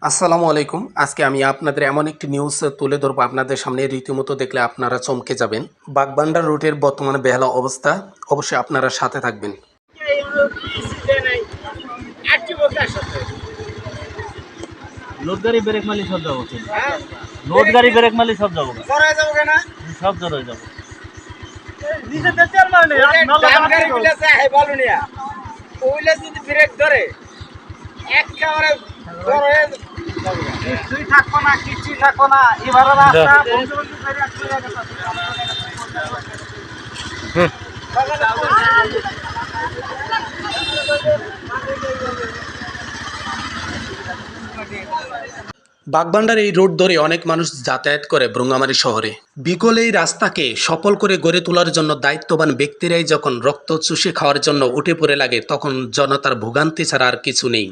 আসসালামু আলাইকুম। আজকে আমি আপনাদের এমন একটি নিউজ তুলে ধরবো আপনাদের সামনে, রীতিমতো দেখলে আপনারা চমকে যাবেন। বাগবান্ডার রুটের বর্তমানে বেহাল অবস্থা, অবশ্যই আপনারা সাথে থাকবেন। লোড গাড়ি ব্রেক মারলে সব যাবো, লোড গাড়ি ব্রেক মারলে সব যাবো, সব জড় হয়ে যাবো। ব্রেক ধরে একেবারে কিছুই থাকবো না, কিছুই থাকবো না। এবারে রাস্তা বাগবান্ডার এই রোড ধরে অনেক মানুষ যাতায়াত করে ব্রঙ্গামারী শহরে। বিকল এই রাস্তাকে সফল করে গড়ে তোলার জন্য দায়িত্ববান ব্যক্তিরাই যখন রক্ত চুষে খাওয়ার জন্য উঠে পড়ে লাগে, তখন জনতার ভোগান্তি ছাড়া আর কিছু নেই।